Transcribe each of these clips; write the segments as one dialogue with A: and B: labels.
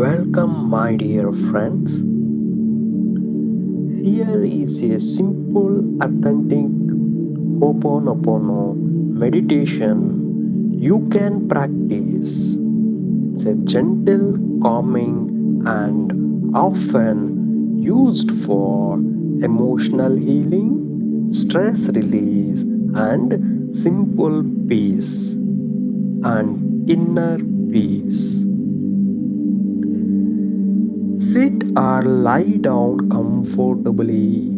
A: Welcome, my dear friends. Here is a simple, authentic Ho'oponopono meditation you can practice. It's a gentle, calming, and often used for emotional healing, stress release, and simple peace and inner peace. Sit or lie down comfortably.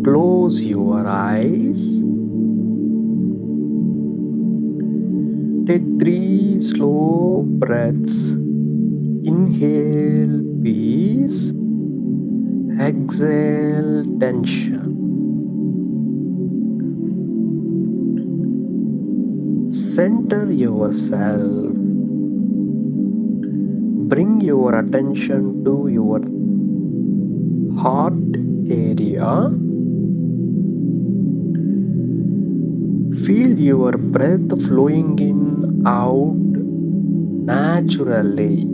A: Close your eyes. Take 3 slow breaths. Inhale peace. Exhale tension. Center yourself. Bring your attention to your heart area. Feel your breath flowing in out naturally.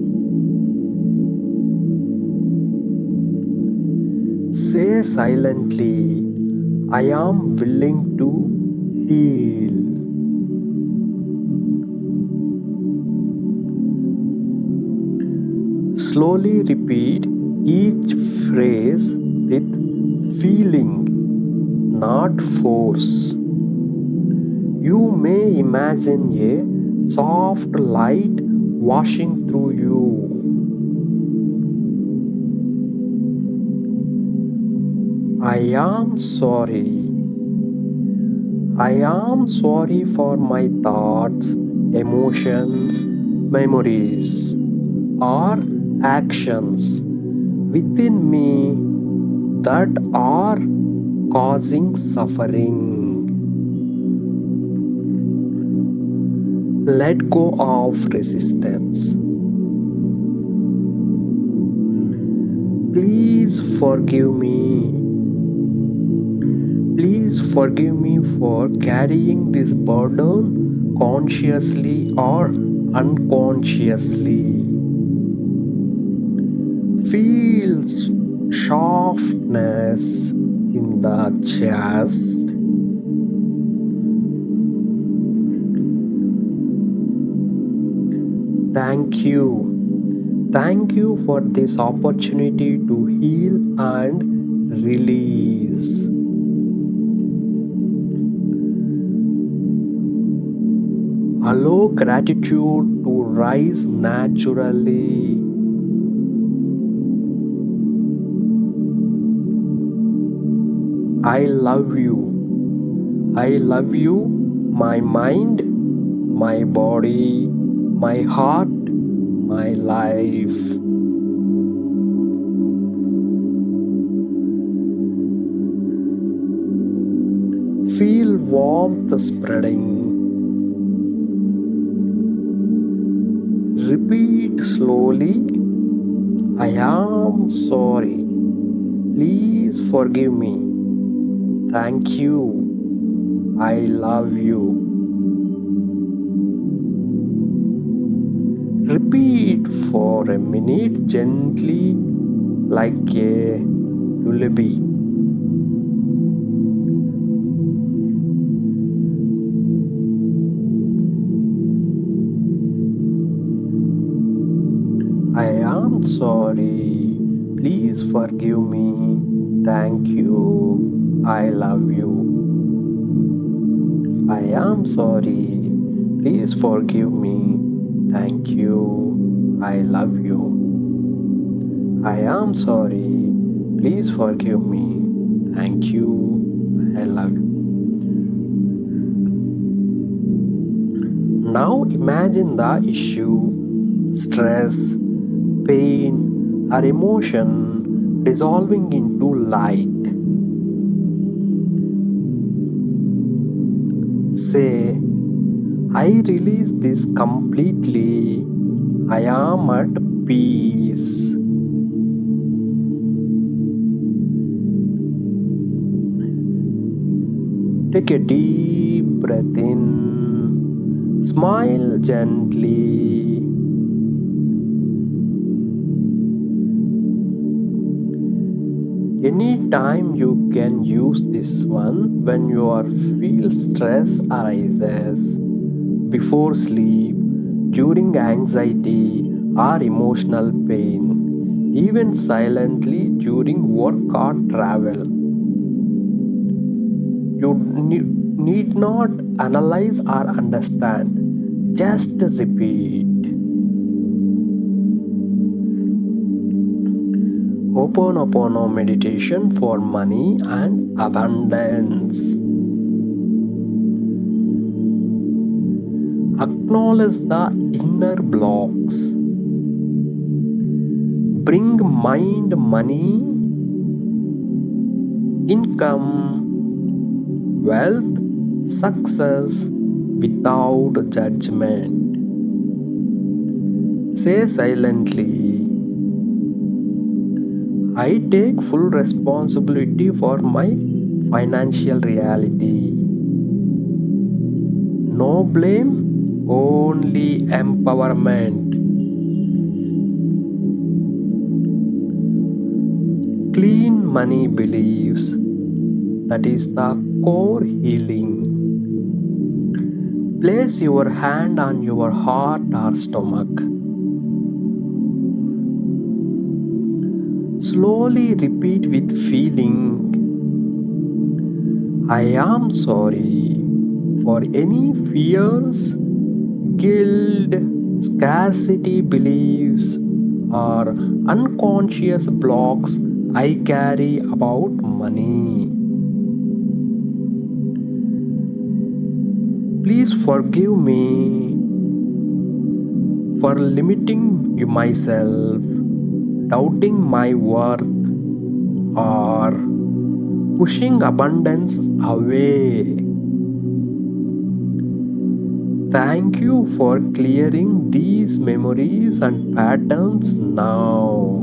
A: Say silently, I am willing to heal. Slowly repeat each phrase with feeling, not force. You may imagine a soft light washing through you. I am sorry. I am sorry for my thoughts, emotions, memories, or actions within me that are causing suffering. Let go of resistance. Please forgive me. Please forgive me for carrying this burden consciously or unconsciously. Feel softness in the chest. Thank you. Thank you for this opportunity to heal and release. Allow gratitude to rise naturally. I love you. I love you, my mind, my body, my heart, my life. Feel warmth spreading. Repeat slowly. I am sorry. Please forgive me. Thank you. I love you. Repeat for a minute gently like a lullaby. I am sorry. Please forgive me. Thank you. I love you. I am sorry. Please forgive me. Thank you. I love you. I am sorry. Please forgive me. Thank you. I love you. Now imagine the issue, stress, pain, or emotion dissolving into light. Say, I release this completely. I am at peace. Take a deep breath in. Smile gently. Anytime you can use this one when your feel stress arises before sleep, during anxiety or emotional pain, even silently during work or travel. You need not analyze or understand, just repeat. Ho'oponopono meditation for money and abundance. Acknowledge the inner blocks. Bring mind, money, income, wealth, success without judgment. Say silently, I take full responsibility for my financial reality. No blame, only empowerment. Clean money beliefs, that is the core healing. Place your hand on your heart or stomach. Slowly repeat with feeling, I am sorry for any fears, guilt, scarcity beliefs, or unconscious blocks I carry about money. Please forgive me for limiting myself, doubting my worth, or pushing abundance away. Thank you for clearing these memories and patterns now.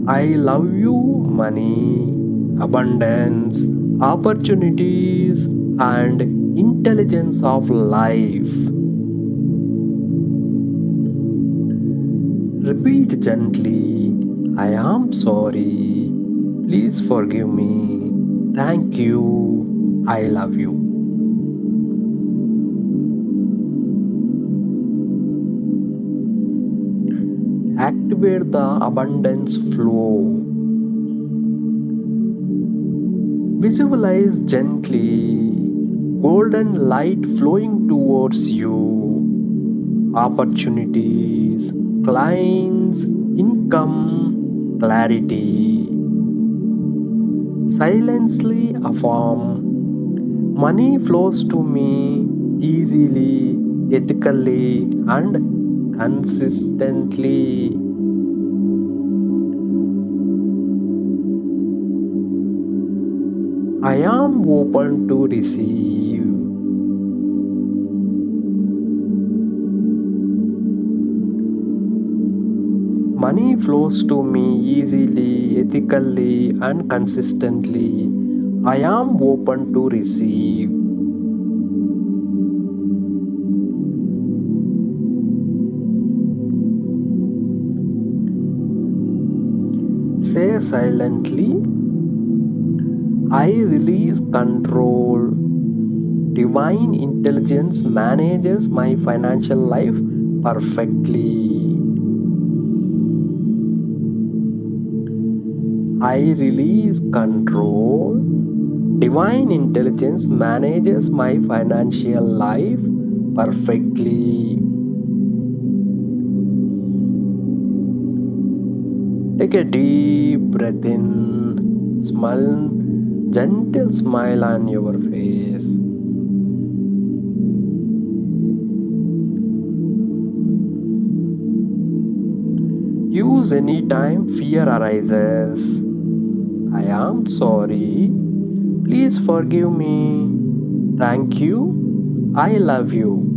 A: I love you, money, abundance, opportunities, and intelligence of life. Repeat gently, I am sorry. Please forgive me. Thank you. I love you. Activate the abundance flow. Visualize gently golden light flowing towards you. Opportunities, clients, income, clarity. Silently affirm, money flows to me easily, ethically, and consistently. I am open to receive. Money flows to me easily, ethically, and consistently. I am open to receive. Say silently, I release control. Divine intelligence manages my financial life perfectly. I release control. Divine intelligence manages my financial life perfectly. Take a deep breath in. Smile, gentle smile on your face. Use anytime fear arises. I am sorry. Please forgive me. Thank you. I love you.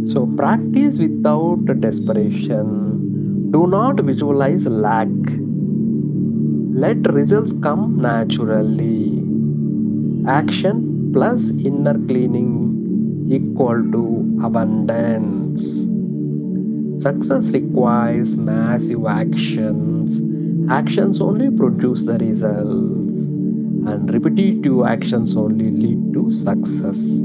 A: So practice without desperation. Do not visualize lack. Let results come naturally. Action plus inner cleaning equal to abundance. Success requires massive actions. Actions only produce the results, and repetitive actions only lead to success.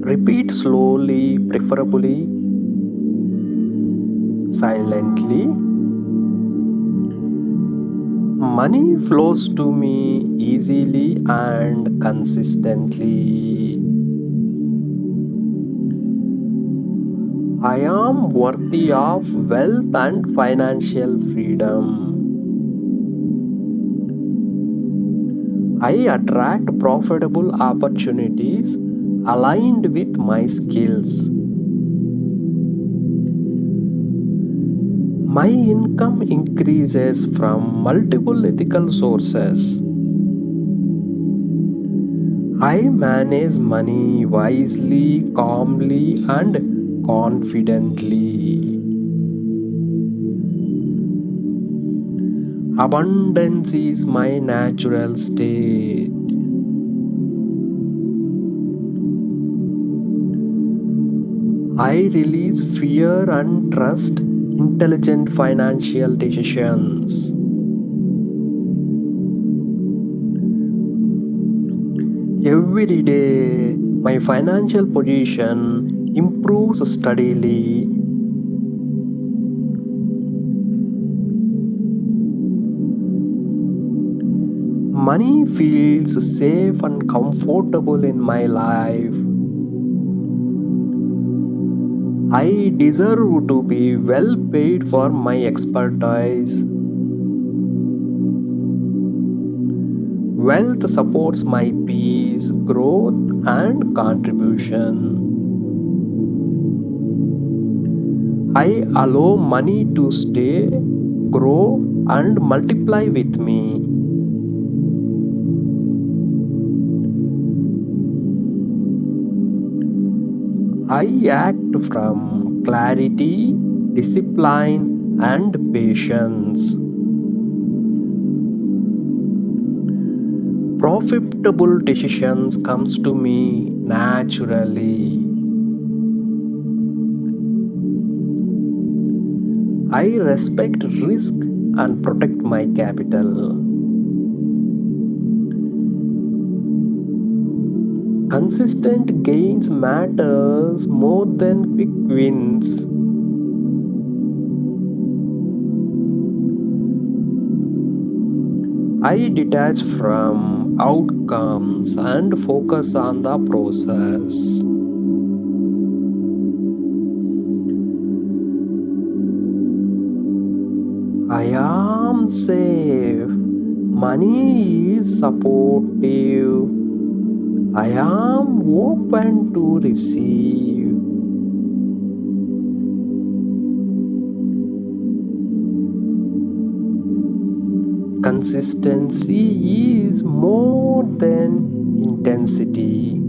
A: Repeat slowly, preferably silently. Money flows to me easily and consistently. I am worthy of wealth and financial freedom. I attract profitable opportunities aligned with my skills. My income increases from multiple ethical sources. I manage money wisely, calmly, and confidently. Abundance is my natural state. I release fear and trust intelligent financial decisions. Every day, my financial position improves steadily. Money feels safe and comfortable in my life. I deserve to be well paid for my expertise. Wealth supports my peace, growth, and contribution. I allow money to stay, grow, and multiply with me. I act from clarity, discipline, and patience. Profitable decisions comes to me naturally. I respect risk and protect my capital. Consistent gains matters more than quick wins. I detach from outcomes and focus on the process. I am safe. Money is supportive. I am open to receive. Consistency is more than intensity.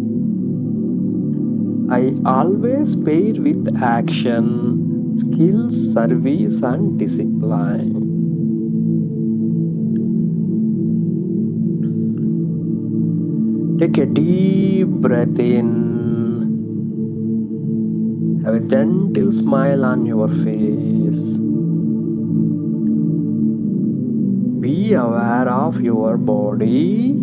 A: I always pair with action, skills, service, and discipline. Take a deep breath in. Have a gentle smile on your face. Be aware of your body.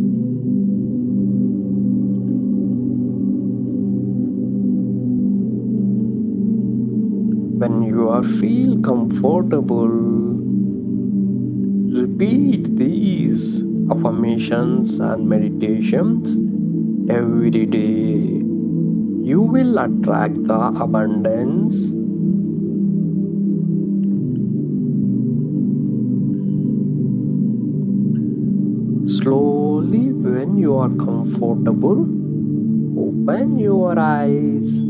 A: When you are feel comfortable, repeat these affirmations and meditations every day. You will attract the abundance. Slowly, when you are comfortable, open your eyes.